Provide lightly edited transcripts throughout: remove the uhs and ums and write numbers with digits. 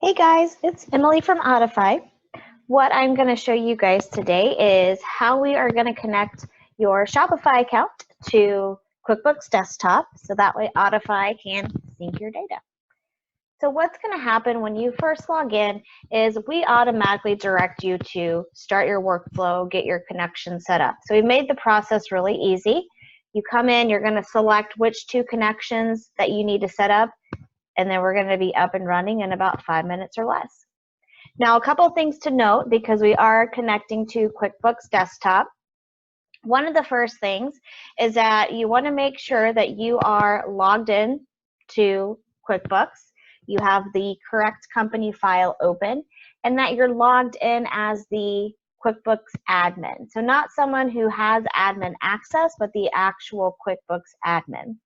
Hey guys, it's Emily from Autofy. What I'm going to show you guys today is how we are going to connect your Shopify account to QuickBooks Desktop so that way Autofy can sync your data. So what's going to happen when you first log in is we automatically direct you to start your workflow, get your connection set up. So we've made the process really easy. You come in, you're going to select which two connections that you need to set up, and then we're going to be up and running in about 5 minutes or less. Now, a couple of things to note because we are connecting to QuickBooks Desktop. One of the first things is that you want to make sure that you are logged in to QuickBooks, you have the correct company file open, and that you're logged in as the QuickBooks admin. So not someone who has admin access, but the actual QuickBooks admin.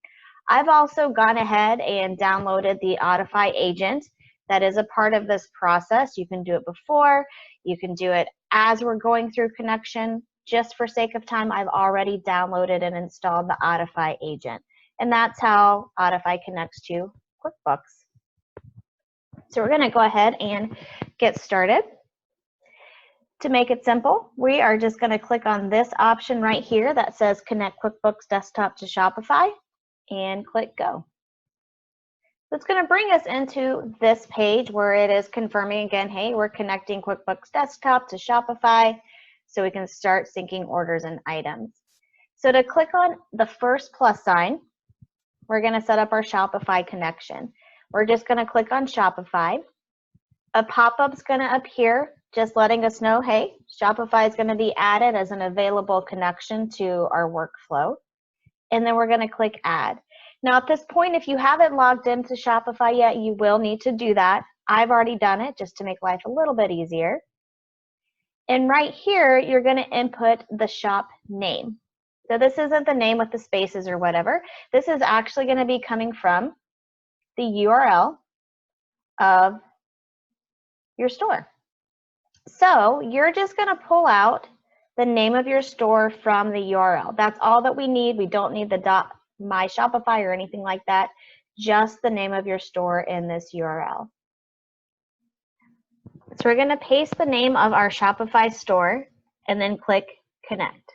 I've also gone ahead and downloaded the Autofy agent that is a part of this process. You can do it before, you can do it as we're going through connection. Just for sake of time, I've already downloaded and installed the Autofy agent. And that's how Autofy connects to QuickBooks. So we're gonna go ahead and get started. To make it simple, we are just gonna click on this option right here that says Connect QuickBooks Desktop to Shopify, and click go. So it's going to bring us into this page where it is confirming again, hey, we're connecting QuickBooks Desktop to Shopify so we can start syncing orders and items. So to click on the first plus sign, we're going to set up our Shopify connection. We're just going to click on Shopify. A pop-up is going to appear just letting us know, hey, Shopify is going to be added as an available connection to our workflow. And then we're going to click add. Now at this point, if you haven't logged into Shopify yet, you will need to do that. I've already done it just to make life a little bit easier. And right here, you're going to input the shop name. So this isn't the name with the spaces or whatever. This is actually going to be coming from the URL of your store. So you're just going to pull out the name of your store from the URL. That's all that we need. We don't need the .my Shopify or anything like that, just the name of your store in this URL. So we're going to paste the name of our Shopify store and then click connect.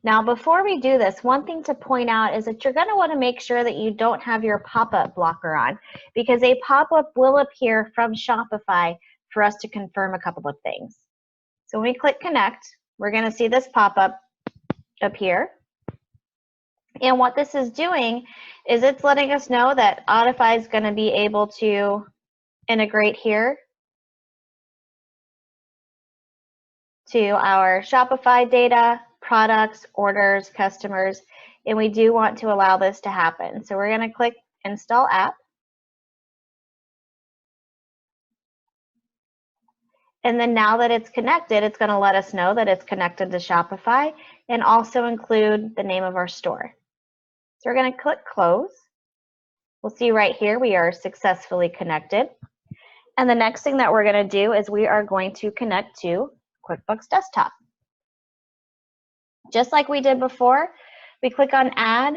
Now before we do this, one thing to point out is that you're going to want to make sure that you don't have your pop-up blocker on, because a pop-up will appear from Shopify for us to confirm a couple of things. So when we click connect, we're going to see this pop-up appear. And what this is doing is it's letting us know that Autofy is going to be able to integrate here to our Shopify data, products, orders, customers, and we do want to allow this to happen. So we're going to click Install App. And then now that it's connected, it's going to let us know that it's connected to Shopify and also include the name of our store. So we're going to click Close. We'll see right here we are successfully connected. And the next thing that we're going to do is we are going to connect to QuickBooks Desktop. Just like we did before, we click on Add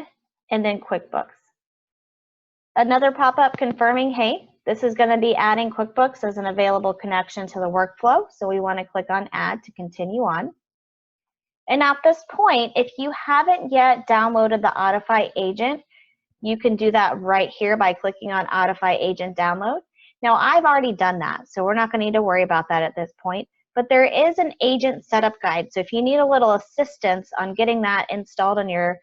and then QuickBooks. Another pop-up confirming, hey, this is going to be adding QuickBooks as an available connection to the workflow. So we want to click on Add to continue on. And at this point, if you haven't yet downloaded the Autofy agent, you can do that right here by clicking on Autofy agent download. Now I've already done that, so we're not going to need to worry about that at this point. But there is an agent setup guide. So if you need a little assistance on getting that installed on your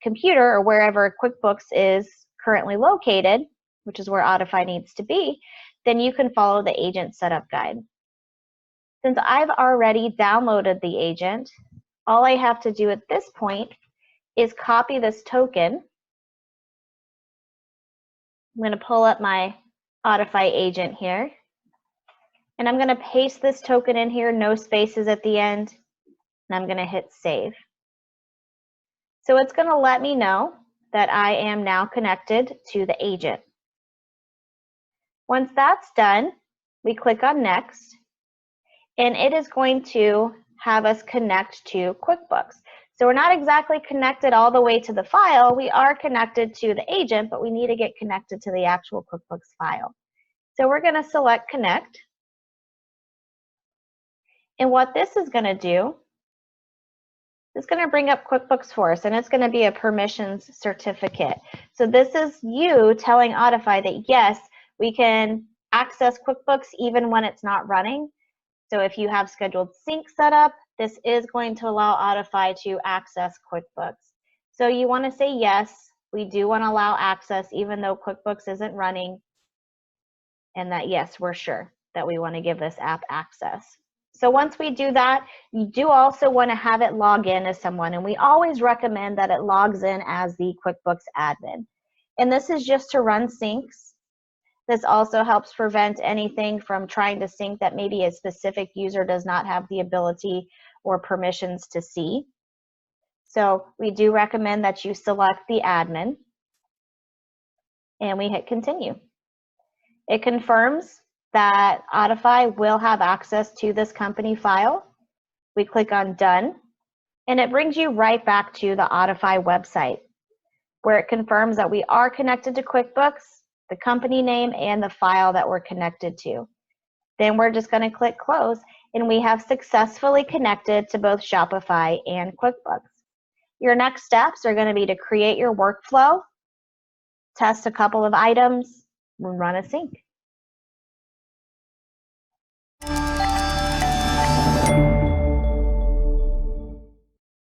computer or wherever QuickBooks is currently located, which is where Autofy needs to be, then you can follow the agent setup guide. Since I've already downloaded the agent, all I have to do at this point is copy this token. I'm going to pull up my Autofy agent here, and I'm going to paste this token in here, no spaces at the end, and I'm going to hit save. So it's going to let me know that I am now connected to the agent. Once that's done, we click on Next, and it is going to have us connect to QuickBooks. So we're not exactly connected all the way to the file. We are connected to the agent, but we need to get connected to the actual QuickBooks file. So we're going to select Connect. And what this is going to do, it's going to bring up QuickBooks for us, and it's going to be a permissions certificate. So this is you telling Autofy that, yes, we can access QuickBooks even when it's not running. So if you have scheduled sync set up, this is going to allow Autofy to access QuickBooks. So you want to say, yes, we do want to allow access even though QuickBooks isn't running, and that, yes, we're sure that we want to give this app access. So once we do that, you do also want to have it log in as someone, and we always recommend that it logs in as the QuickBooks admin. And this is just to run syncs. This also helps prevent anything from trying to sync that maybe a specific user does not have the ability or permissions to see. So we do recommend that you select the admin, and we hit continue. It confirms that Autofy will have access to this company file. We click on Done, and it brings you right back to the Autofy website, where it confirms that we are connected to QuickBooks, the company name, and the file that we're connected to. Then we're just going to click Close, and we have successfully connected to both Shopify and QuickBooks. Your next steps are going to be to create your workflow, test a couple of items, and run a sync.